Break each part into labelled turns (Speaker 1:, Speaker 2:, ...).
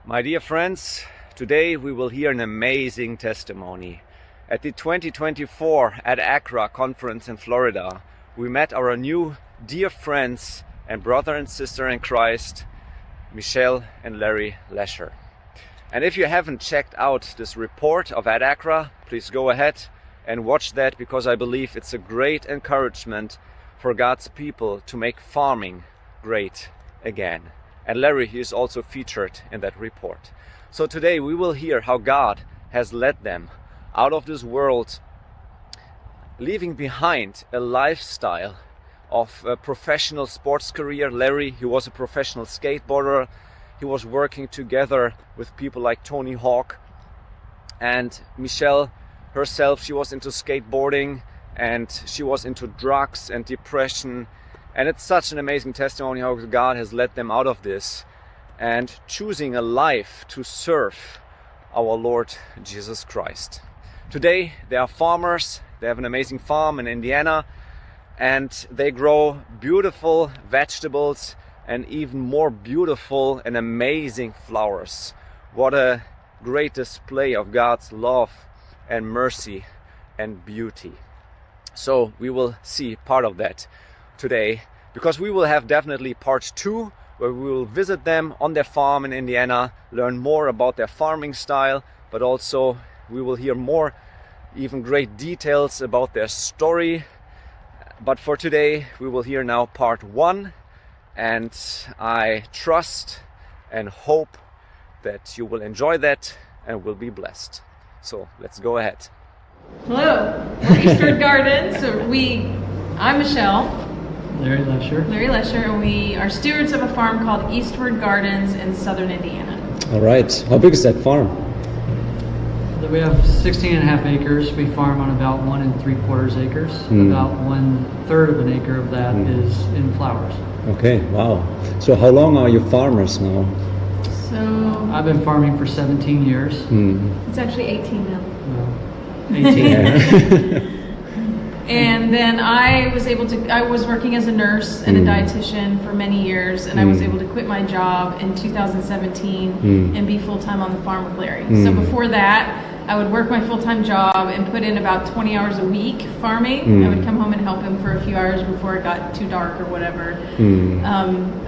Speaker 1: My dear friends, today we will hear an amazing testimony. At the 2024 Ad Accra conference in Florida, we met our new dear friends and brother and sister in Christ, Michelle and Larry Lesher. And if you haven't checked out this report of Ad Accra, please go ahead and watch that, because I believe it's a great encouragement for God's people to make farming great again. And Larry, he is also featured in that report. So today we will hear how God has led them out of this world, leaving behind a lifestyle of a professional sports career. Larry, he was a professional skateboarder. He was working together with people like Tony Hawk. And Michelle herself, she was into skateboarding and she was into drugs and depression. And it's such an amazing testimony how God has led them out of this and choosing a life to serve our Lord Jesus Christ. Today they are farmers. They have an amazing farm in Indiana and they grow beautiful vegetables and even more beautiful and amazing flowers. What a great display of God's love and mercy and beauty. So we will see part of that today, because we will have definitely part 2 where we will visit them on their farm in Indiana, learn more about their farming style, but also we will hear more, even great details about their story. But for today we will hear now part 1, and I trust and hope that you will enjoy that and will be blessed. So let's go ahead.
Speaker 2: Hello, we're Eastwood Gardens. I'm Michelle.
Speaker 3: Larry
Speaker 2: Lesher, and we are stewards of a farm called Eastwood Gardens in southern Indiana.
Speaker 4: All right. How big is that farm?
Speaker 3: We have 16 and a half acres. We farm on about 1 3/4 acres. About 1/3 of an acre of that is in flowers.
Speaker 4: Okay, wow. So how long are you farmers now?
Speaker 2: So
Speaker 3: I've been farming for 17 years.
Speaker 2: it's actually 18 now.
Speaker 3: 18.
Speaker 2: And then I was working as a nurse and a dietitian for many years, and I was able to quit my job in 2017 and be full-time on the farm with Larry. So before that, I would work my full-time job and put in about 20 hours a week farming. I would come home and help him for a few hours before it got too dark or whatever.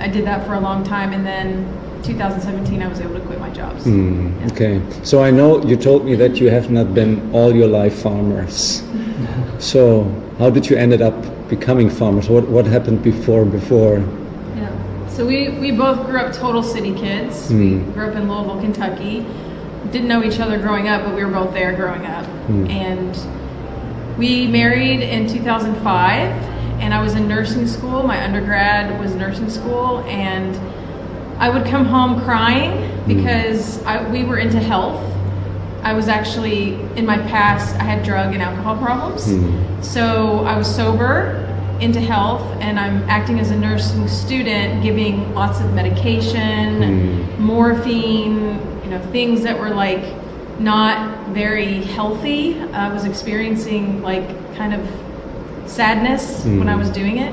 Speaker 2: I did that for a long time, and then 2017 I was able to quit my job. Yeah.
Speaker 4: Okay, so I know you told me that you have not been all your life farmers. So how did you ended up becoming farmers? What happened before?
Speaker 2: Yeah. So we both grew up total city kids. We grew up in Louisville, Kentucky. Didn't know each other growing up, but we were both there growing up. And we married in 2005, and I was in nursing school. My undergrad was nursing school, and I would come home crying because we were into health. I was actually, in my past, I had drug and alcohol problems. So I was sober, into health, and I'm acting as a nursing student, giving lots of medication, morphine, things that were like not very healthy. I was experiencing like kind of sadness when I was doing it.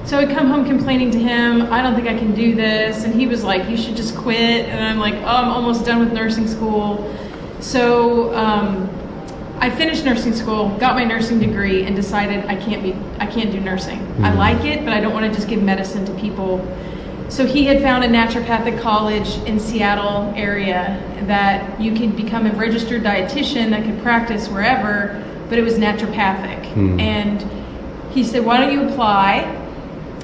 Speaker 2: So I'd come home complaining to him, I don't think I can do this. And he was like, you should just quit. And I'm like, oh, I'm almost done with nursing school. So I finished nursing school, got my nursing degree, and decided I can't do nursing. I like it, but I don't want to just give medicine to people. So he had found a naturopathic college in Seattle area that you could become a registered dietitian that could practice wherever, but it was naturopathic. And he said, why don't you apply?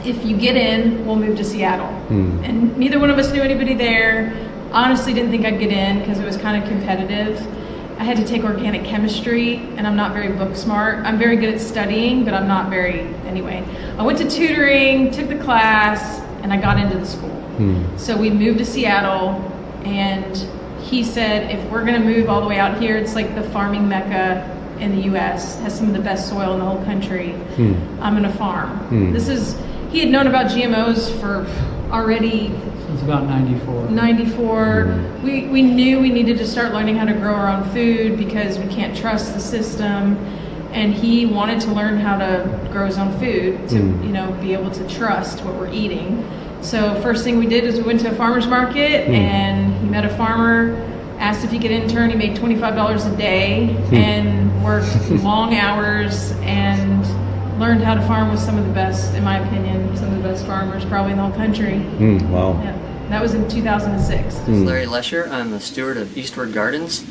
Speaker 2: If you get in, we'll move to Seattle. And neither one of us knew anybody there. Honestly didn't think I'd get in because it was kind of competitive. I had to take organic chemistry, and I'm not very book smart. I'm very good at studying, but I'm not anyway. I went to tutoring, took the class, and I got into the school. So we moved to Seattle, and he said, if we're gonna move all the way out here, it's like the farming mecca in the US, has some of the best soil in the whole country. I'm gonna farm. He had known about GMOs for already.
Speaker 3: It's about 94.
Speaker 2: 94. We knew we needed to start learning how to grow our own food because we can't trust the system. And he wanted to learn how to grow his own food to, be able to trust what we're eating. So first thing we did is we went to a farmer's market and he met a farmer, asked if he could intern. He made $25 a day and worked long hours and learned how to farm with some of the best, in my opinion, some of the best farmers probably in the whole country.
Speaker 4: Wow.
Speaker 2: Yeah. That was in 2006.
Speaker 5: Larry Lesher. I'm the steward of Eastward Gardens.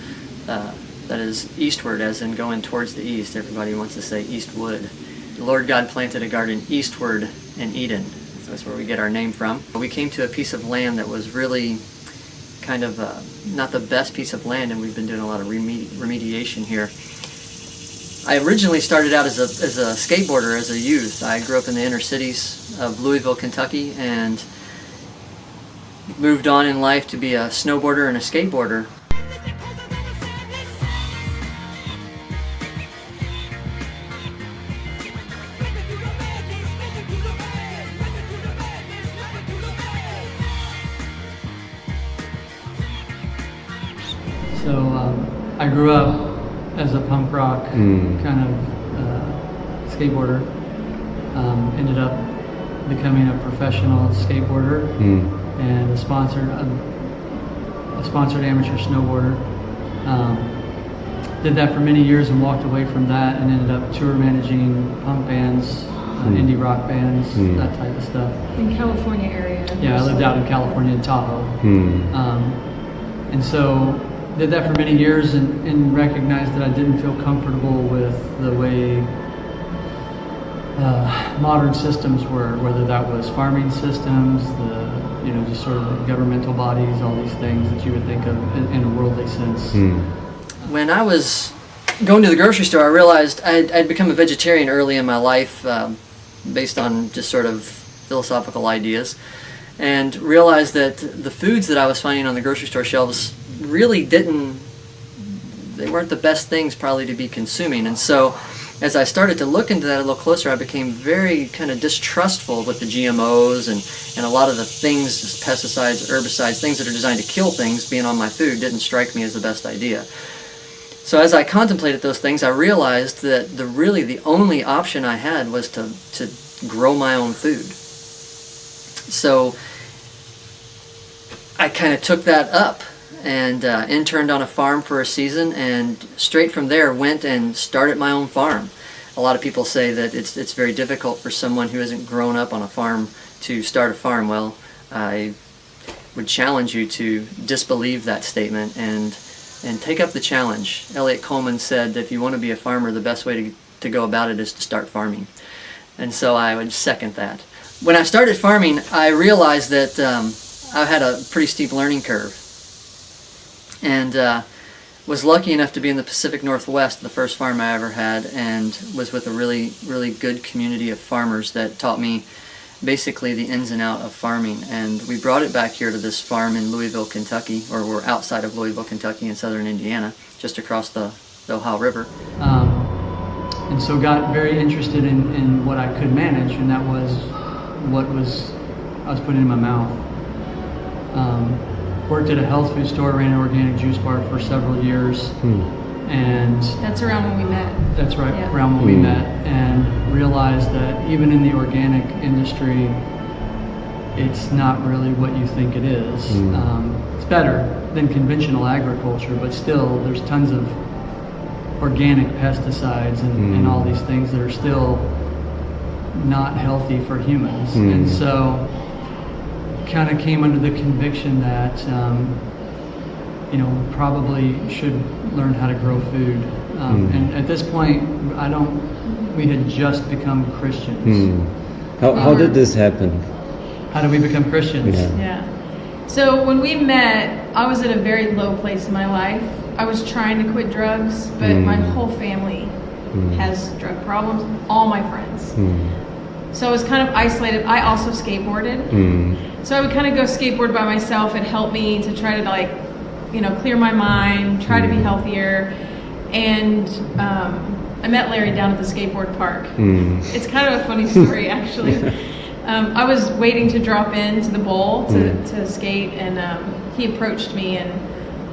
Speaker 5: That is eastward, as in going towards the east. Everybody wants to say Eastwood. The Lord God planted a garden eastward in Eden. So that's where we get our name from. We came to a piece of land that was really kind of not the best piece of land, and we've been doing a lot of remediation here. I originally started out as a skateboarder as a youth. I grew up in the inner cities of Louisville, Kentucky, and moved on in life to be a snowboarder and a skateboarder.
Speaker 3: So I grew up as a punk rock kind of skateboarder. Ended up becoming a professional skateboarder and a sponsored amateur snowboarder. Did that for many years and walked away from that and ended up tour managing punk bands, indie rock bands, that type of stuff.
Speaker 2: In California area.
Speaker 3: Yeah, I lived out in California in Tahoe. And so did that for many years and recognized that I didn't feel comfortable with the way modern systems were, whether that was farming systems, just sort of governmental bodies, all these things that you would think of in a worldly sense.
Speaker 5: When I was going to the grocery store, I realized I'd become a vegetarian early in my life based on just sort of philosophical ideas, and realized that the foods that I was finding on the grocery store shelves really they weren't the best things probably to be consuming. And so as I started to look into that a little closer, I became very kind of distrustful with the GMOs and a lot of the things, pesticides, herbicides, things that are designed to kill things being on my food didn't strike me as the best idea. So as I contemplated those things, I realized that the only option I had was to grow my own food. So I kind of took that up and interned on a farm for a season, and straight from there went and started my own farm. A lot of people say that it's very difficult for someone who hasn't grown up on a farm to start a farm. Well, I would challenge you to disbelieve that statement and take up the challenge. Elliot Coleman said that if you want to be a farmer, the best way to go about it is to start farming. And so I would second that. When I started farming, I realized that I had a pretty steep learning curve. And was lucky enough to be in the Pacific Northwest, the first farm I ever had, and was with a really, really good community of farmers that taught me basically the ins and outs of farming. And we brought it back here to this farm in Louisville, Kentucky, or we're outside of Louisville, Kentucky in southern Indiana, just across the Ohio River.
Speaker 3: And so got very interested in what I could manage, and that was what I was putting in my mouth. Worked at a health food store, ran an organic juice bar for several years, and
Speaker 2: That's around when we met.
Speaker 3: that's right,
Speaker 2: Yeah.
Speaker 3: around when we met, and realized that even in the organic industry, it's not really what you think it is. It's better than conventional agriculture, but still there's tons of organic pesticides and all these things that are still not healthy for humans. And so kind of came under the conviction that probably should learn how to grow food. And at this point, we had just become Christians.
Speaker 4: How did this happen?
Speaker 3: How did we become Christians?
Speaker 2: Yeah. So when we met, I was at a very low place in my life. I was trying to quit drugs, but my whole family has drug problems, all my friends. So I was kind of isolated. I also skateboarded. So I would kind of go skateboard by myself. It helped me to try to clear my mind, try to be healthier. And I met Larry down at the skateboard park. It's kind of a funny story, actually. I was waiting to drop into the bowl to skate, and he approached me, and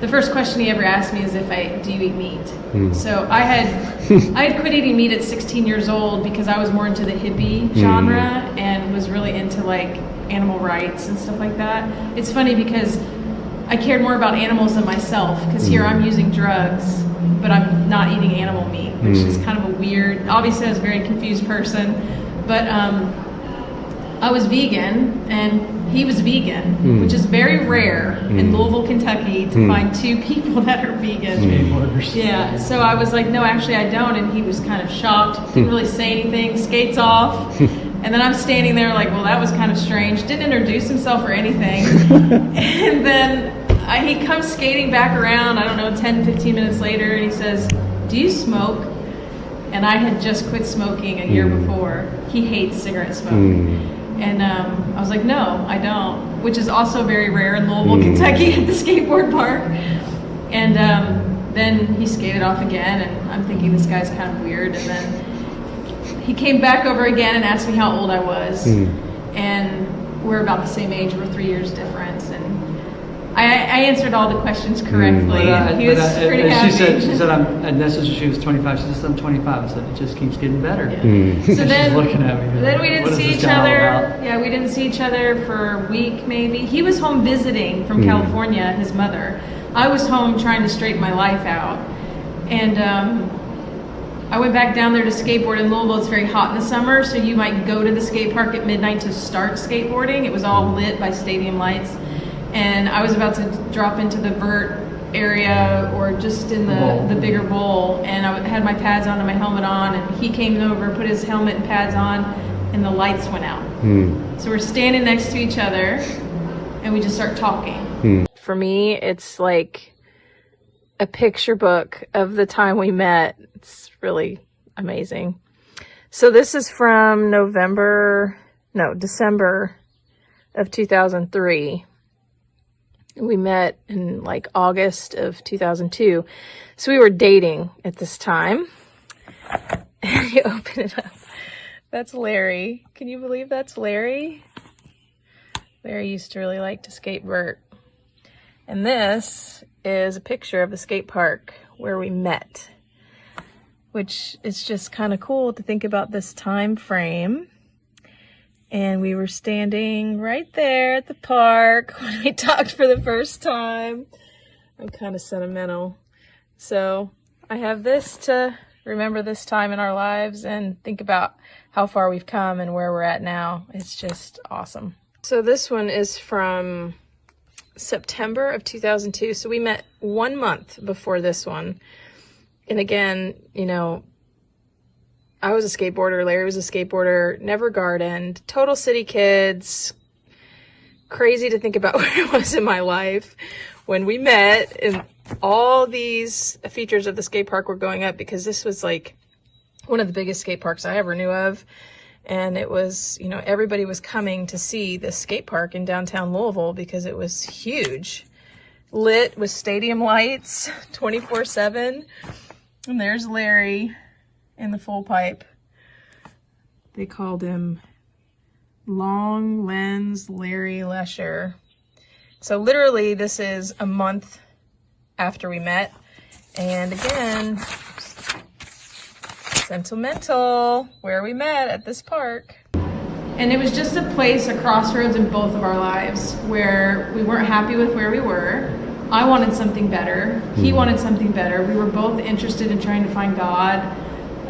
Speaker 2: the first question he ever asked me is do you eat meat? So I had quit eating meat at 16 years old because I was more into the hippie genre and was really into animal rights and stuff like that. It's funny because I cared more about animals than myself, because here I'm using drugs, but I'm not eating animal meat, which is kind of a weird, obviously I was a very confused person, but I was vegan and he was vegan, which is very rare in Louisville, Kentucky to find two people that are vegan. Yeah, so I was like, no, actually I don't, and he was kind of shocked, didn't really say anything, skates off, and then I'm standing there like, well, that was kind of strange, didn't introduce himself or anything, and then he comes skating back around, I don't know, 10, 15 minutes later, and he says, do you smoke? And I had just quit smoking a year before. He hates cigarette smoke. And I was like, no, I don't, which is also very rare in Louisville, Kentucky at the skateboard park. And then he skated off again, and I'm thinking this guy's kind of weird. And then he came back over again and asked me how old I was. And we're about the same age, we're 3 years difference. And I answered all the questions correctly. He was pretty happy.
Speaker 3: She said, and this is, she was 25. She said, I'm 25. I said, it just keeps getting better.
Speaker 2: Yeah. So then,
Speaker 3: she's looking at me.
Speaker 2: Then we didn't see each other. Yeah, we didn't see each other for a week maybe. He was home visiting from California, his mother. I was home trying to straighten my life out. And I went back down there to skateboard in Louisville. It's very hot in the summer, so you might go to the skate park at midnight to start skateboarding. It was all lit by stadium lights. And I was about to drop into the vert area or just in the bigger bowl, and I had my pads on and my helmet on, and he came over, put his helmet and pads on, and the lights went out. So we're standing next to each other, and we just start talking. For me, it's like a picture book of the time we met. It's really amazing. So this is from December of 2003. We met in like August of 2002. So we were dating at this time. And you open it up. That's Larry. Can you believe that's Larry? Larry used to really like to skate vert. And this is a picture of the skate park where we met, which is just kind of cool to think about this time frame. And we were standing right there at the park when we talked for the first time. I'm kind of sentimental. So I have this to remember this time in our lives and think about how far we've come and where we're at now. It's just awesome. So this one is from September of 2002. So we met 1 month before this one. And again, you know, I was a skateboarder, Larry was a skateboarder, never gardened, total city kids. Crazy to think about where I was in my life when we met, and all these features of the skate park were going up because this was like one of the biggest skate parks I ever knew of. And it was, you know, everybody was coming to see the skate park in downtown Louisville because it was huge. Lit with stadium lights 24/7. And there's Larry in the full pipe. They called him Long Lens Larry Lesher. So literally this is a month after we met. And again, sentimental, where we met at this park. And it was just a place, a crossroads in both of our lives where we weren't happy with where we were. I wanted something better. He wanted something better. We were both interested in trying to find God.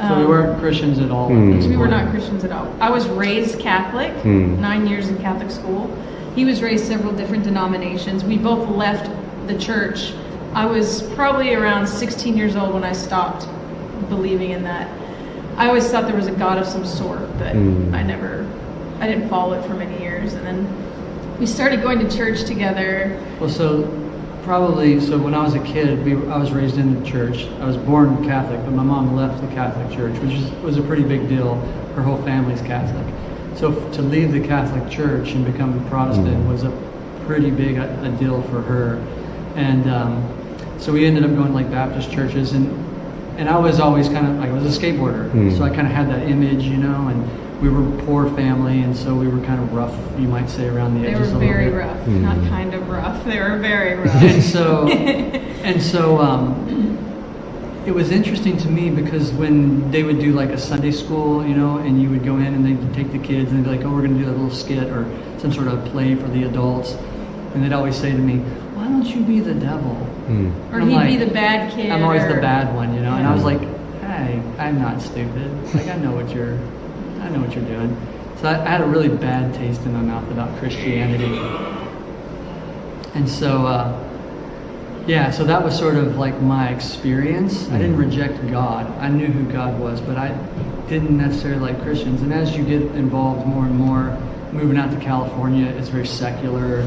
Speaker 3: So we weren't Christians at all.
Speaker 2: We were not Christians at all. I was raised Catholic, 9 years in Catholic school. He was raised several different denominations. We both left the church. I was probably around 16 years old when I stopped believing in that. I always thought there was a God of some sort, but I didn't follow it for many years. And then we started going to church together.
Speaker 3: Well, so when I was a kid, I was raised in the church. I was born Catholic, but my mom left the Catholic church, which was a pretty big deal. Her whole family's Catholic. So to leave the Catholic church and become a Protestant was a pretty big a deal for her. And so we ended up going to like Baptist churches, and I was always kind of, I was a skateboarder, so I kind of had that image, you know, and we were a poor family, and so we were kind of rough, you might say, around the edges a little bit.
Speaker 2: They were very rough, not kind of rough. They were very rough.
Speaker 3: And so it was interesting to me because when they would do like a Sunday school, and you would go in and they'd take the kids and they'd be like, oh, we're going to do a little skit or some sort of play for the adults. And they'd always say to me, why don't you be the devil?
Speaker 2: Or he'd be the bad kid.
Speaker 3: I'm always the bad one, And I was like, hey, I'm not stupid. Like, I know what you're doing. So I had a really bad taste in my mouth about Christianity. And so, so that was sort of like my experience. I didn't reject God. I knew who God was, but I didn't necessarily like Christians. And as you get involved more and more, moving out to California, it's very secular.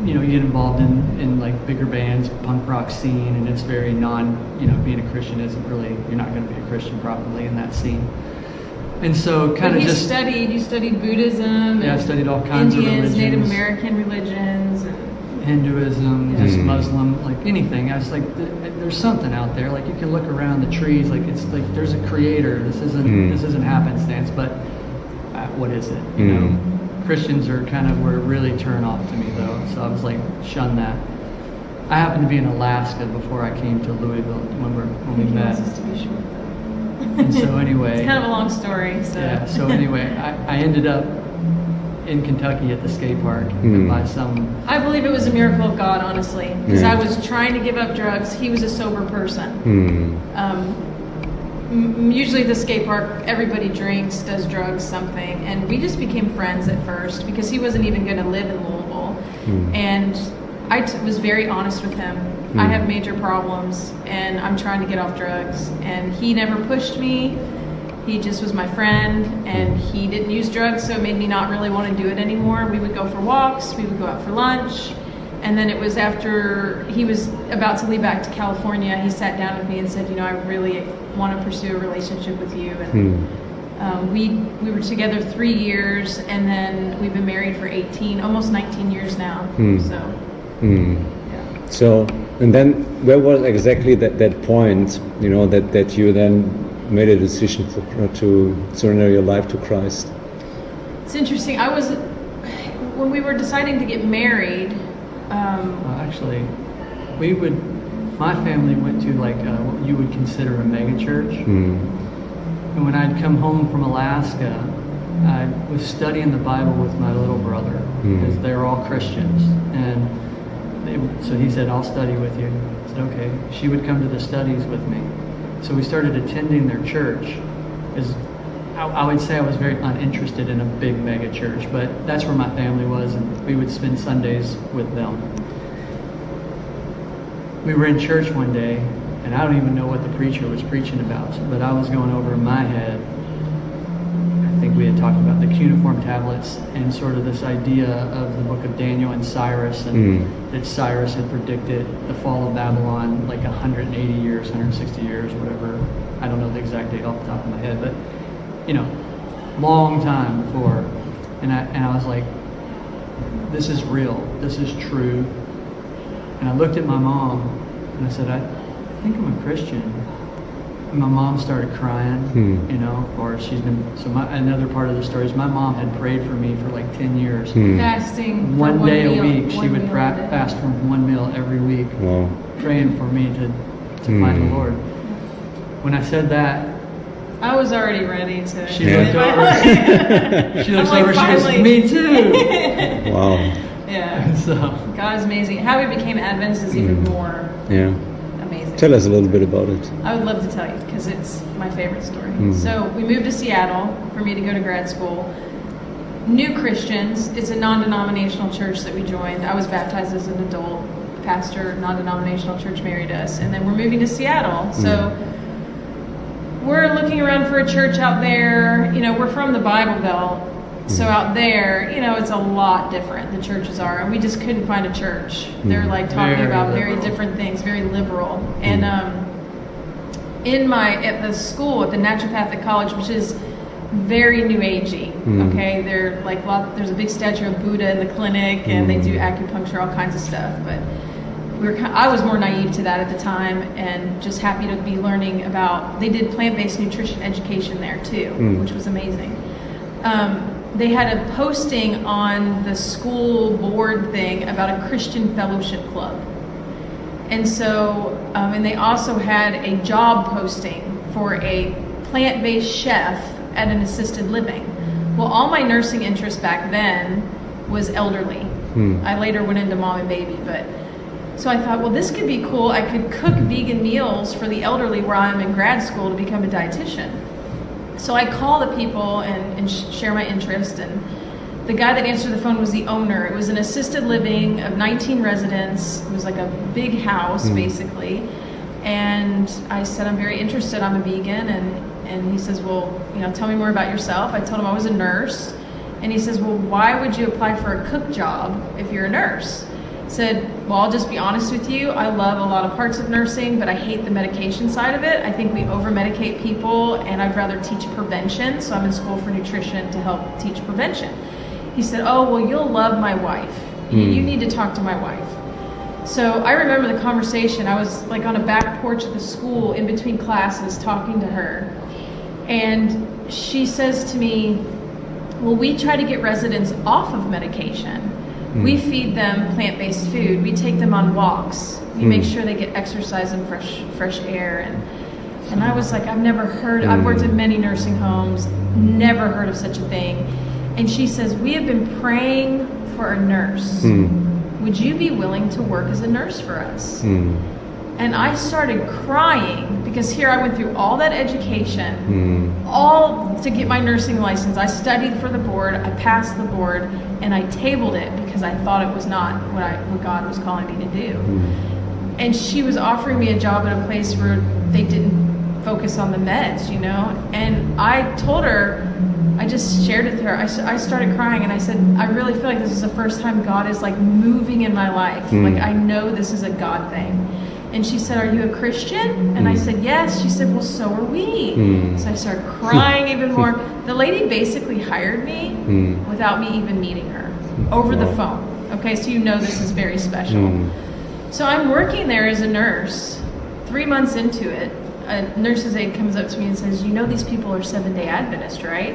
Speaker 3: You get involved in like bigger bands, punk rock scene, and it's very being a Christian isn't really, you're not going to be a Christian probably in that scene. And so kind of just...
Speaker 2: You studied Buddhism.
Speaker 3: Yeah, I studied all kinds of religions.
Speaker 2: Native American religions.
Speaker 3: Hinduism, just Muslim, like anything. I was like, there's something out there. Like you can look around the trees, like it's like there's a creator. This isn't happenstance, but what is it? Christians are kind of where it really turn off to me though. So I was like, shun that. I happened to be in Alaska before I came to Louisville when we met. And so anyway,
Speaker 2: it's kind of a long story. So.
Speaker 3: Yeah. So anyway, I ended up in Kentucky at the skate park by some...
Speaker 2: I believe it was a miracle of God, honestly, because I was trying to give up drugs. He was a sober person. Usually at the skate park, everybody drinks, does drugs, something, and we just became friends at first because he wasn't even going to live in Louisville. And I was very honest with him. I have major problems, and I'm trying to get off drugs, and he never pushed me. He just was my friend, and he didn't use drugs, so it made me not really want to do it anymore. We would go for walks, we would go out for lunch, and then it was after he was about to leave back to California, he sat down with me and said, I really want to pursue a relationship with you. And we were together 3 years, and then we've been married for almost 19 years now.
Speaker 4: So, and then where was exactly that point, that you then made a decision to surrender your life to Christ?
Speaker 2: It's interesting. When we were deciding to get married.
Speaker 3: Actually, my family went to like what you would consider a mega church. And when I'd come home from Alaska, I was studying the Bible with my little brother because they were all Christians. And so he said, I'll study with you. I said, okay. She would come to the studies with me. So we started attending their church. I would say I was very uninterested in a big mega church, but that's where my family was, and we would spend Sundays with them. We were in church one day, and I don't even know what the preacher was preaching about, but I was going over in my head, I think we had talked about the cuneiform tablets and sort of this idea of the book of Daniel and Cyrus, and that Cyrus had predicted the fall of Babylon like 180 years, 160 years, whatever. I don't know the exact date off the top of my head, but long time before. And I was like, this is real, this is true. And I looked at my mom and I said, I think I'm a Christian. And my mom started crying, of course. Another part of the story is my mom had prayed for me for like 10 years.
Speaker 2: Fasting
Speaker 3: one
Speaker 2: for
Speaker 3: day
Speaker 2: one
Speaker 3: a
Speaker 2: meal,
Speaker 3: week. She would fast from one meal every week, praying for me to find the Lord. When I said that,
Speaker 2: I was already ready to.
Speaker 3: She looked over. She looks over. She goes, "Me too."
Speaker 4: Wow.
Speaker 2: Yeah. So God is amazing. How we became Adventist is even more amazing.
Speaker 4: Tell us a little bit about it.
Speaker 2: I would love to tell you because it's my favorite story. So we moved to Seattle for me to go to grad school. New Christians. It's a non-denominational church that we joined. I was baptized as an adult. Pastor, non-denominational church married us, and then we're moving to Seattle. So. We're looking around for a church out there. We're from the Bible Belt. So out there, it's a lot different, the churches are. And we just couldn't find a church. They're like talking about very different things, very liberal. And at the school, at the naturopathic college, which is very new agey, okay? They're like, there's a big statue of Buddha in the clinic, and they do acupuncture, all kinds of stuff. But I was more naive to that at the time, and just happy to be learning about. They did plant-based nutrition education there too, which was amazing. They had a posting on the school board thing about a Christian fellowship club, And so, and they also had a job posting for a plant-based chef at an assisted living. Well, all my nursing interest back then was elderly. I later went into mom and baby, but so I thought, well, this could be cool. I could cook vegan meals for the elderly where I'm in grad school to become a dietitian. So I call the people and share my interest, and the guy that answered the phone was the owner. It was an assisted living of 19 residents. It was like a big house, basically. And I said, I'm very interested. I'm a vegan. And he says, well, tell me more about yourself. I told him I was a nurse. And he says, well, why would you apply for a cook job if you're a nurse? I said, well, I'll just be honest with you. I love a lot of parts of nursing, but I hate the medication side of it. I think we over-medicate people, and I'd rather teach prevention. So I'm in school for nutrition to help teach prevention. He said, oh, well, you'll love my wife. You need to talk to my wife. So I remember the conversation. I was like on a back porch at the school in between classes talking to her. And she says to me, well, we try to get residents off of medication. We feed them plant-based food. We take them on walks. We make sure they get exercise and fresh air. And I was like, I've never heard, I've worked in many nursing homes, never heard of such a thing. And she says, we have been praying for a nurse. Would you be willing to work as a nurse for us? And I started crying because here I went through all that education, all to get my nursing license. I studied for the board, I passed the board, and I tabled it because I thought it was not what God was calling me to do. And she was offering me a job at a place where they didn't focus on the meds, And I told her, I just shared with her, I started crying and I said, I really feel like this is the first time God is like moving in my life. Like I know this is a God thing. And she said, are you a Christian? And I said, yes. She said, well, so are we. So I started crying even more. The lady basically hired me without me even meeting her over the phone. Okay, so this is very special. So I'm working there as a nurse. 3 months into it, a nurse's aide comes up to me and says, these people are Seventh-day Adventist, right?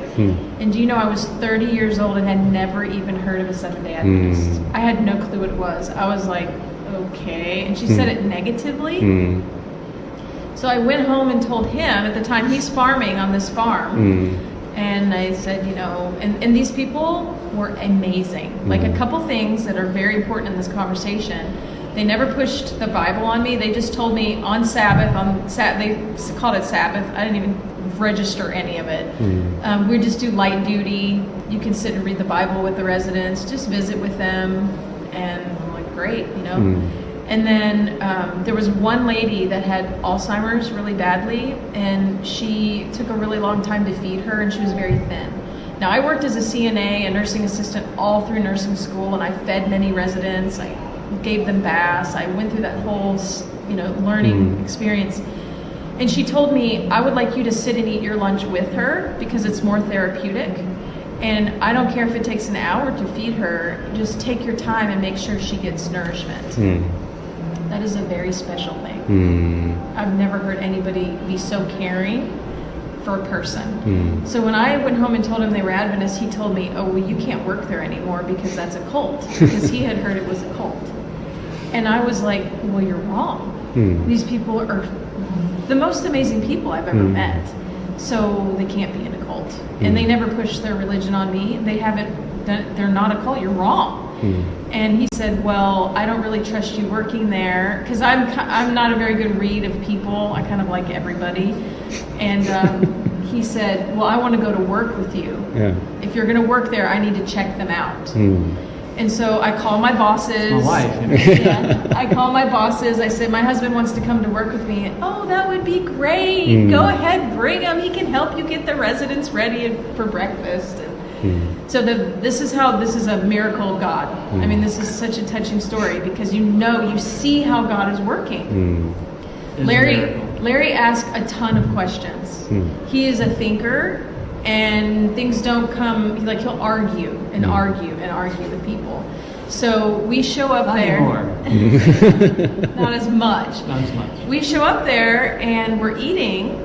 Speaker 2: And do you know I was 30 years old and had never even heard of a Seventh-day Adventist? I had no clue what it was. I was like, okay. And she said it negatively. So I went home and told him, at the time he's farming on this farm. And I said, and these people were amazing. Like a couple things that are very important in this conversation. They never pushed the Bible on me. They just told me on Sabbath, they called it Sabbath. I didn't even register any of it. We just do light duty. You can sit and read the Bible with the residents, just visit with them. And I'm like, great, And then there was one lady that had Alzheimer's really badly, and she took a really long time to feed her, and she was very thin. Now, I worked as a CNA, a nursing assistant, all through nursing school, and I fed many residents. I gave them baths. I went through that whole, learning experience. And she told me, I would like you to sit and eat your lunch with her because it's more therapeutic. And I don't care if it takes an hour to feed her, just take your time and make sure she gets nourishment. That is a very special thing. I've never heard anybody be so caring for a person. So when I went home and told him they were Adventists, he told me, oh, well, you can't work there anymore because that's a cult. Because he had heard it was a cult. And I was like, well, you're wrong. These people are the most amazing people I've ever met. So they can't be in a cult. And they never pushed their religion on me. They haven't done, they're not a cult, you're wrong. And he said, well, I don't really trust you working there because I'm not a very good read of people. I kind of like everybody. And he said, well, I want to go to work with you. If you're going to work there, I need to check them out. And so I call my bosses.
Speaker 3: My wife.
Speaker 2: I call my bosses. I said, my husband wants to come to work with me. Oh, that would be great. Go ahead, bring him. He can help you get the residents ready for breakfast. So this is a miracle of God. I mean, this is such a touching story because you see how God is working. Larry asked a ton of questions. He is a thinker. And things don't come, he'll argue and argue and argue with people. So we show up there. Not as much.
Speaker 3: Not as much.
Speaker 2: We show up there and we're eating.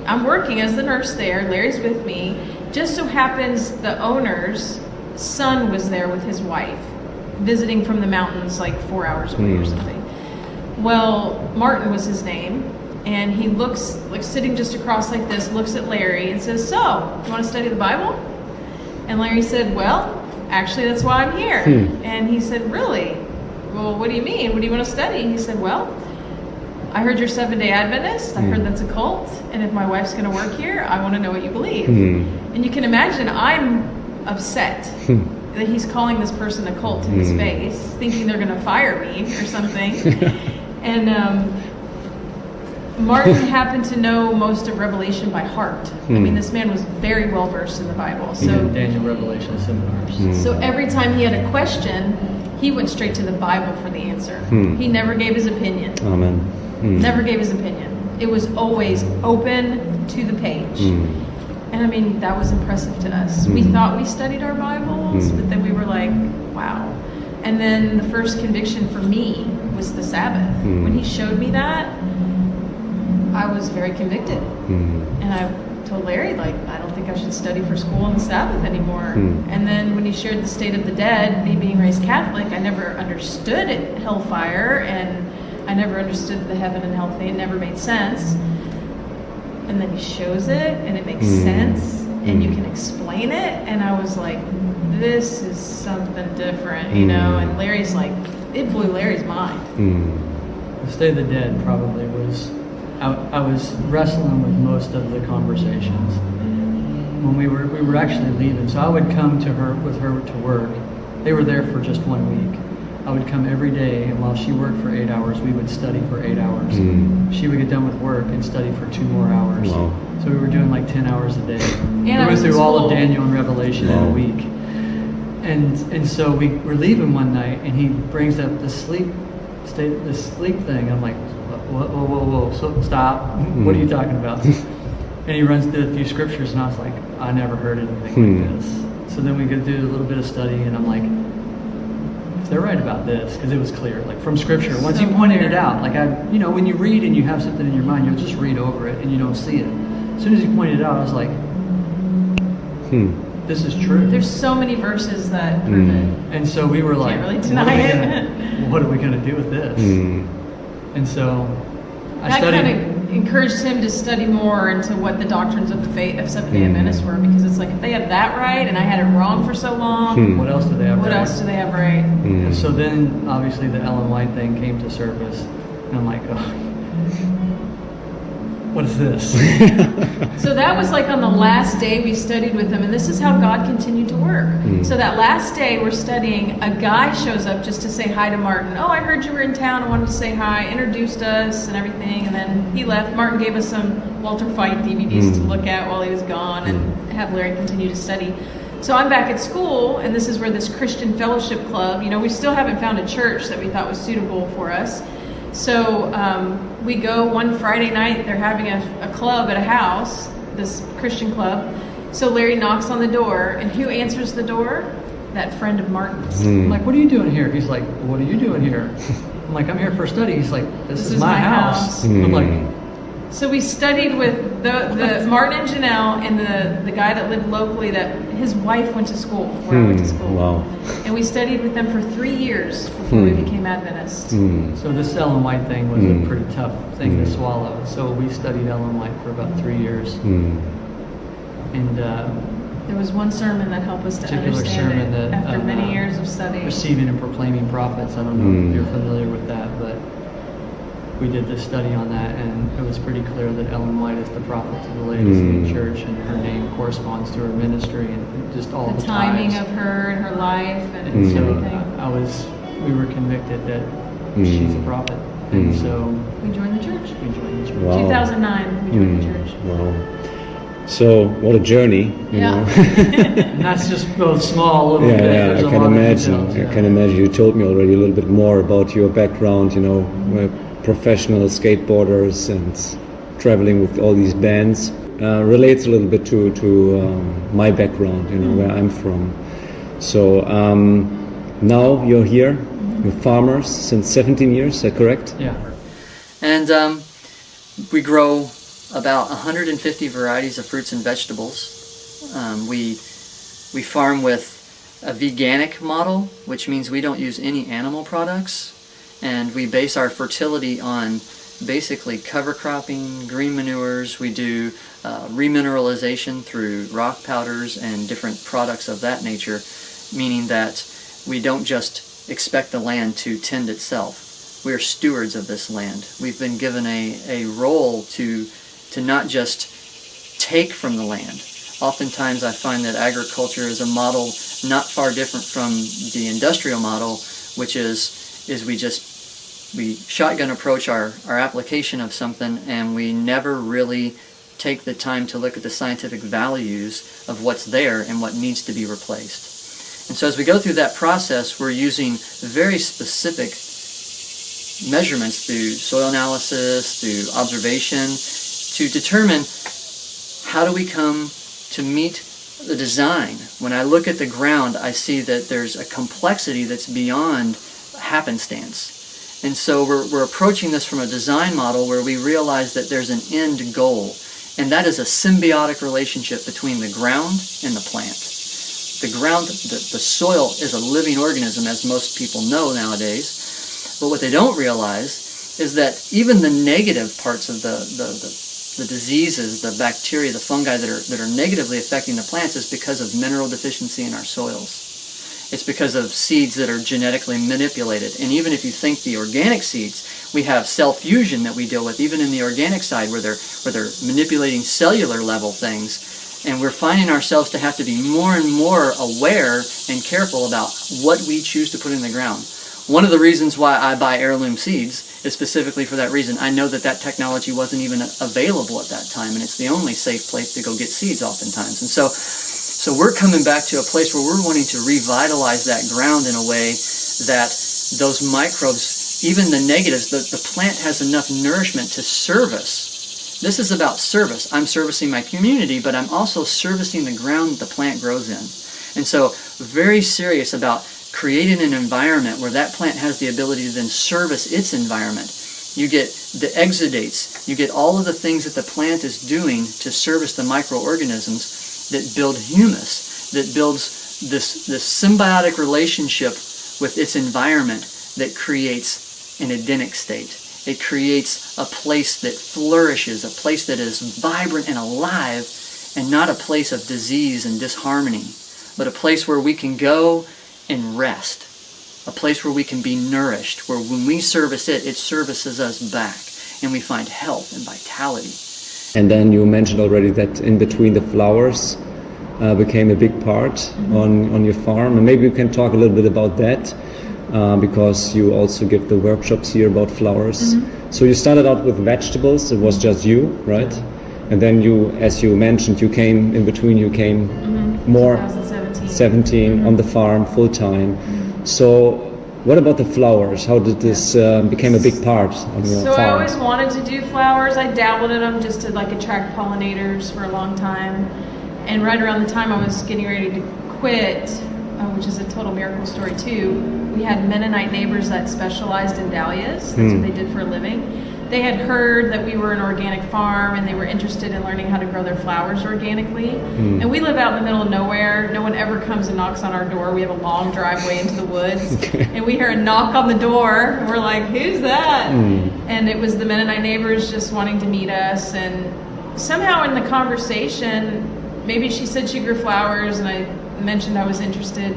Speaker 2: I'm working as the nurse there. Larry's with me. Just so happens the owner's son was there with his wife, visiting from the mountains like 4 hours away or something. Well, Martin was his name, and he looks like sitting just across like this, looks at Larry and says, "So, you want to study the Bible?" And Larry said, "Well, actually, that's why I'm here." And he said, "Really? Well, what do you mean? What do you want to study?" He said, "Well, I heard you're Seventh-day Adventist. I heard that's a cult. And if my wife's going to work here, I want to know what you believe." And you can imagine I'm upset that he's calling this person a cult to his face, thinking they're going to fire me or something. And Martin happened to know most of Revelation by heart. I mean, this man was very well versed in the Bible. So
Speaker 3: Daniel Revelation seminars.
Speaker 2: So every time he had a question, he went straight to the Bible for the answer. He never gave his opinion.
Speaker 4: Amen.
Speaker 2: Never gave his opinion. It was always open to the page. And I mean, that was impressive to us. We thought we studied our Bibles, but then we were like, wow. And then the first conviction for me was the Sabbath. When he showed me that, I was very convicted. And I told Larry, like, I don't think I should study for school on the Sabbath anymore. And then when he shared the state of the dead, me being raised Catholic, I never understood it, hellfire, and I never understood the heaven and hell thing. It never made sense. And then he shows it, and it makes sense, and you can explain it. And I was like, this is something different, you know? And Larry's like, it blew Larry's mind.
Speaker 3: The State of the Dead probably was, I was wrestling with most of the conversations. When we were actually leaving, so I would come with her to work. They were there for just 1 week. I would come every day, and while she worked for 8 hours, we would study for 8 hours. She would get done with work and study for 2 more hours.
Speaker 4: Wow.
Speaker 3: So we were doing like 10 hours a day.
Speaker 2: And
Speaker 3: we
Speaker 2: I
Speaker 3: went
Speaker 2: was in
Speaker 3: through all
Speaker 2: school.
Speaker 3: of Daniel and Revelation in a week. And so we were leaving one night, and he brings up the sleep thing. I'm like, whoa, so stop. What are you talking about? And he runs through a few scriptures, and I was like, I never heard anything like this. So then we go do a little bit of study, and I'm like, if they're right about this, because it was clear, like from scripture. Once he pointed it out, like when you read and you have something in your mind, you'll just read over it and you don't see it. As soon as he pointed it out, I was like, this is true.
Speaker 2: There's so many verses that prove it.
Speaker 3: And so we were like,
Speaker 2: Can't really deny it.
Speaker 3: What are we going to do with this? And so I
Speaker 2: That
Speaker 3: studied.
Speaker 2: kind of encouraged him to study more into what the doctrines of the faith of Seventh-day Adventists were, because it's like, if they have that right and I had it wrong for so long,
Speaker 3: What else do they have?
Speaker 2: what
Speaker 3: right?
Speaker 2: else do they have right?
Speaker 3: And so then, obviously, the Ellen White thing came to surface, and I'm like, oh, what is this?
Speaker 2: So that was like on the last day we studied with him, and this is how God continued to work. So that last day we're studying, a guy shows up just to say hi to Martin. "Oh, I heard you were in town. I wanted to say hi," introduced us and everything, and then he left. Martin gave us some Walter Fight DVDs to look at while he was gone and have Larry continue to study. So I'm back at school, and this is where this Christian Fellowship Club, we still haven't found a church that we thought was suitable for us. So we go one Friday night, they're having a club at a house, this Christian club. So Larry knocks on the door, and who answers the door? That friend of Martin's.
Speaker 3: I'm like, what are you doing here? He's like, what are you doing here? I'm like, I'm here for study. He's like, this is my house. I'm like,
Speaker 2: so we studied with the Martin and Janelle and the guy that lived locally, that his wife went to school where I went to school.
Speaker 4: Wow.
Speaker 2: And we studied with them for 3 years before we became Adventist.
Speaker 3: so this Ellen White thing was a pretty tough thing to swallow. So we studied Ellen White for about 3 years. And
Speaker 2: There was one sermon that helped us to
Speaker 3: Particular
Speaker 2: understand
Speaker 3: sermon
Speaker 2: it
Speaker 3: that,
Speaker 2: after many years of study.
Speaker 3: Receiving and Proclaiming Prophets. I don't know if you're familiar with that, but we did this study on that, and it was pretty clear that Ellen White is the prophet to the Laodicean church, and her name corresponds to her ministry and just all
Speaker 2: The
Speaker 3: the
Speaker 2: timing
Speaker 3: ties.
Speaker 2: of her and her life and
Speaker 3: So
Speaker 2: everything.
Speaker 3: we were convicted that she's a prophet, and so
Speaker 2: We joined the church.
Speaker 3: we joined the church.
Speaker 4: Wow.
Speaker 2: 2009, we joined the church.
Speaker 4: Wow. So what a journey, you
Speaker 2: Yeah.
Speaker 4: know.
Speaker 3: And that's just both small, little bit.
Speaker 4: Yeah,
Speaker 3: There's
Speaker 4: I
Speaker 3: a
Speaker 4: can
Speaker 3: lot of
Speaker 4: imagine.
Speaker 3: details,
Speaker 4: I can imagine. You told me already a little bit more about your background. We're professional skateboarders and traveling with all these bands. Relates a little bit to my background, where I'm from. So now you're here. You're farmers since 17 years. Is that correct?
Speaker 3: Yeah.
Speaker 5: And we grow about 150 varieties of fruits and vegetables. We farm with a veganic model, which means we don't use any animal products, and we base our fertility on basically cover cropping, green manures. We do remineralization through rock powders and different products of that nature, meaning that we don't just expect the land to tend itself. We are stewards of this land. We've been given a role to not just take from the land. Oftentimes I find that agriculture is a model not far different from the industrial model, which is we shotgun approach our application of something, and we never really take the time to look at the scientific values of what's there and what needs to be replaced. And so as we go through that process, we're using very specific measurements through soil analysis, through observation, to determine how do we come to meet the design. When I look at the ground, I see that there's a complexity that's beyond happenstance. And so we're approaching this from a design model where we realize that there's an end goal, and that is a symbiotic relationship between the ground and the plant. The ground, the soil is a living organism, as most people know nowadays, but what they don't realize is that even the negative parts of the diseases, the bacteria, the fungi that are negatively affecting the plants is because of mineral deficiency in our soils. It's because of seeds that are genetically manipulated. And even if you think the organic seeds, we have cell fusion that we deal with, even in the organic side, where they're manipulating cellular level things. And we're finding ourselves to have to be more and more aware and careful about what we choose to put in the ground. One of the reasons why I buy heirloom seeds is specifically for that reason. I know that technology wasn't even available at that time, and it's the only safe place to go get seeds oftentimes. And so we're coming back to a place where we're wanting to revitalize that ground in a way that those microbes, even the negatives, the plant has enough nourishment to service. This is about service. I'm servicing my community, but I'm also servicing the ground that the plant grows in. And so very serious about creating an environment where that plant has the ability to then service its environment. You get the exudates, you get all of the things that the plant is doing to service the microorganisms that build humus, that builds this symbiotic relationship with its environment that creates an Edenic state. It creates a place that flourishes, a place that is vibrant and alive, and not a place of disease and disharmony, but a place where we can go and rest, a place where we can be nourished, where when we service it, it services us back, and we find health and vitality.
Speaker 4: And then you mentioned already that in between the flowers became a big part on your farm, and maybe you can talk a little bit about that, because you also give the workshops here about flowers. So you started out with vegetables, it was just you, right? And then you, as you mentioned, you came more 17 on the farm full time. So what about the flowers? How did this became a big part of your farm?
Speaker 2: So I always wanted to do flowers. I dabbled in them just to attract pollinators for a long time. And right around the time I was getting ready to quit, which is a total miracle story too, we had Mennonite neighbors that specialized in dahlias. That's what they did for a living. They had heard that we were an organic farm, and they were interested in learning how to grow their flowers organically. And we live out in the middle of nowhere. No one ever comes and knocks on our door. We have a long driveway into the woods. And we hear a knock on the door, and we're like, who's that? And it was the Mennonite neighbors just wanting to meet us. And somehow in the conversation, maybe she said she grew flowers, and I mentioned I was interested.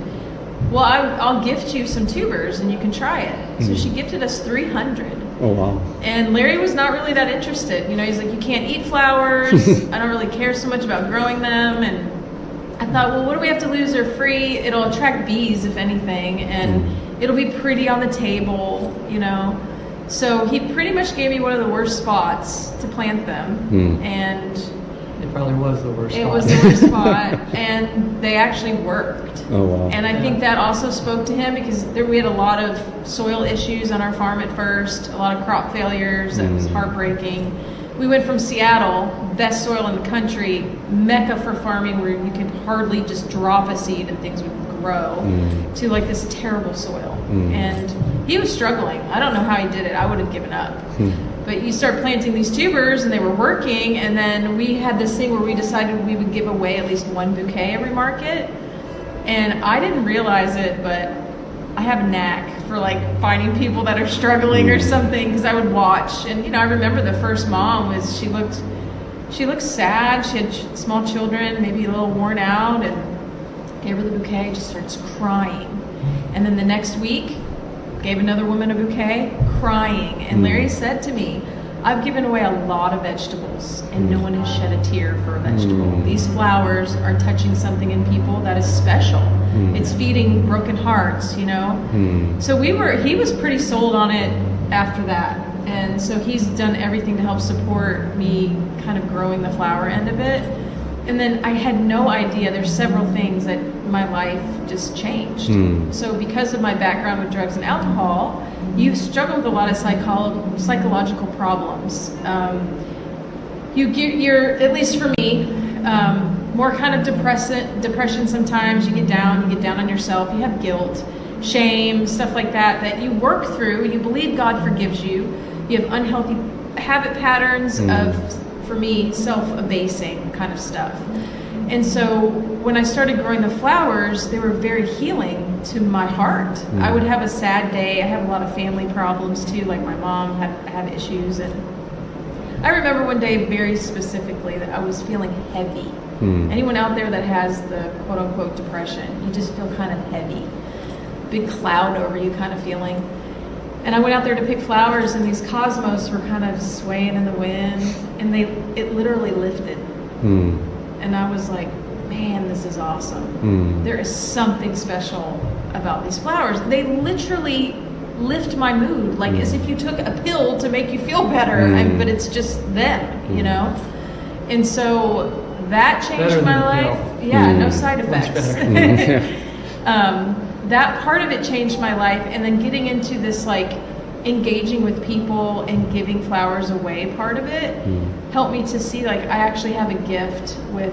Speaker 2: Well, I'll gift you some tubers and you can try it. So she gifted us 300.
Speaker 4: Oh, wow.
Speaker 2: And Larry was not really that interested. You know, he's like, you can't eat flowers. I don't really care so much about growing them. And I thought, well, what do we have to lose? They're free. It'll attract bees, if anything. And it'll be pretty on the table, you know. So he pretty much gave me one of the worst spots to plant them. And
Speaker 3: it probably was the worst spot.
Speaker 2: It was the worst spot, and they actually worked.
Speaker 4: Oh, wow.
Speaker 2: And I think that also spoke to him, because we had a lot of soil issues on our farm at first, a lot of crop failures. That was heartbreaking. We went from Seattle, best soil in the country, mecca for farming, where you could hardly just drop a seed and things would grow, to this terrible soil. And he was struggling. I don't know how he did it. I would have given up. But you start planting these tubers, and they were working, and then we had this thing where we decided we would give away at least one bouquet every market. And I didn't realize it, but I have a knack for like finding people that are struggling or something, because I would watch. And, you know, I remember the first mom was, she looked sad. She had small children, maybe a little worn out, and gave her the bouquet, just starts crying. And then the next week, gave another woman a bouquet, crying. And Larry said to me, I've given away a lot of vegetables and no one has shed a tear for a vegetable. These flowers are touching something in people that is special. It's feeding broken hearts, you know? So he was pretty sold on it after that. And so he's done everything to help support me kind of growing the flower end of it. And then I had no idea, there's several things that my life just changed. So because of my background with drugs and alcohol, you struggle with a lot of psychological problems. You're, at least for me, more kind of depression sometimes. You get down on yourself, you have guilt, shame, stuff like that you work through. You believe God forgives you. You have unhealthy habit patterns of, for me, self-abasing kind of stuff. And so when I started growing the flowers, they were very healing to my heart. I would have a sad day. I have a lot of family problems too, like my mom had issues. And I remember one day very specifically that I was feeling heavy. Anyone out there that has the quote unquote depression, you just feel kind of heavy. Big cloud over you kind of feeling. And I went out there to pick flowers, and these cosmos were kind of swaying in the wind, and it literally lifted. And I was like, man, this is awesome. There is something special about these flowers. They literally lift my mood, like as if you took a pill to make you feel better, but it's just them, you know? And so that changed my life. Yeah, no side effects. That part of it changed my life, and then getting into this like engaging with people and giving flowers away part of it helped me to see like I actually have a gift with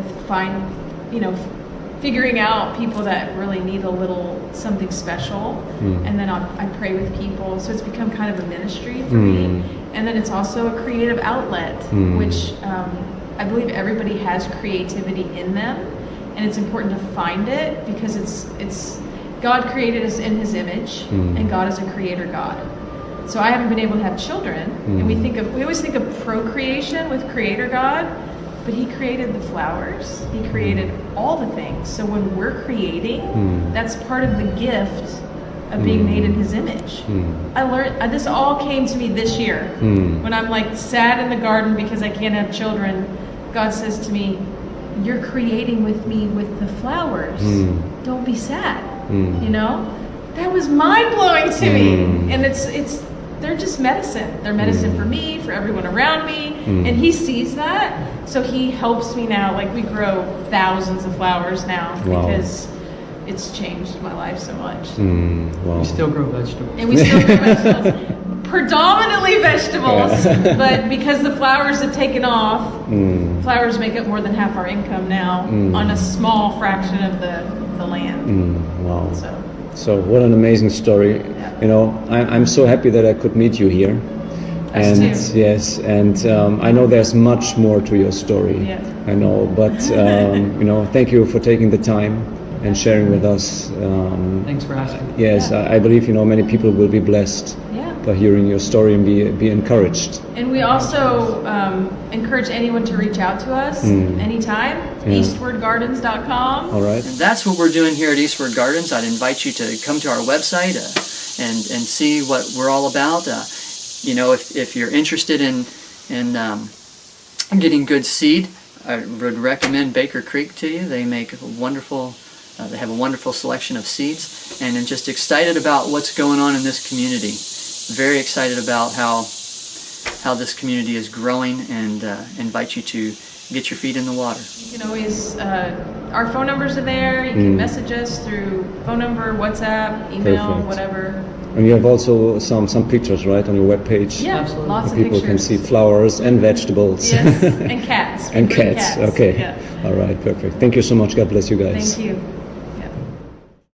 Speaker 2: figuring out people that really need a little something special, and then I pray with people. So it's become kind of a ministry for me, and then it's also a creative outlet, which I believe everybody has creativity in them, and it's important to find it because it's God created us in His image, and God is a creator God. So I haven't been able to have children, and we always think of procreation with creator God, but He created the flowers. He created all the things. So when we're creating, that's part of the gift of being made in His image. I learned, this all came to me this year. When I'm like sad in the garden because I can't have children, God says to me, you're creating with me with the flowers. Don't be sad. You know, that was mind-blowing to me. And they're just medicine. They're medicine for me, for everyone around me, and He sees that, so He helps me now. Like we grow thousands of flowers now because it's changed my life so much.
Speaker 3: We still grow vegetables.
Speaker 2: And we still grow vegetables. Predominantly vegetables, but because the flowers have taken off, flowers make up more than half our income now on a small fraction of the land.
Speaker 4: Wow. So what an amazing story.
Speaker 2: Yeah.
Speaker 4: You know, I'm so happy that I could meet you here.
Speaker 2: Us
Speaker 4: And
Speaker 2: too.
Speaker 4: yes, and I know there's much more to your story.
Speaker 2: Yeah.
Speaker 4: I know, but you know, thank you for taking the time and sharing with us.
Speaker 3: Thanks for asking.
Speaker 4: Yes,
Speaker 2: Yeah.
Speaker 4: I believe, you know, many people will be blessed
Speaker 2: Yeah.
Speaker 4: by hearing your story and be encouraged.
Speaker 2: And we also encourage anyone to reach out to us anytime.
Speaker 4: Yeah.
Speaker 2: eastwardgardens.com.
Speaker 4: All right.
Speaker 5: And that's what we're doing here at Eastward Gardens. I'd invite you to come to our website and see what we're all about. You know, if you're interested in getting good seed, I would recommend Baker Creek to you. They make a wonderful. They have a wonderful selection of seeds, and I'm just excited about what's going on in this community. Very excited about how this community is growing, and invite you to get your feet in the water.
Speaker 2: You can always, our phone numbers are there. You can message us through phone number, WhatsApp, email,
Speaker 4: Perfect.
Speaker 2: whatever.
Speaker 4: And you have also some pictures, right, on your webpage?
Speaker 2: Yeah,
Speaker 3: Absolutely.
Speaker 2: lots of
Speaker 4: People
Speaker 2: pictures.
Speaker 4: can see flowers and vegetables.
Speaker 2: Yes, and cats.
Speaker 4: And
Speaker 2: We bring
Speaker 4: cats. Okay.
Speaker 2: Yeah.
Speaker 4: All right, perfect. Thank you so much. God bless you guys.
Speaker 2: Thank you.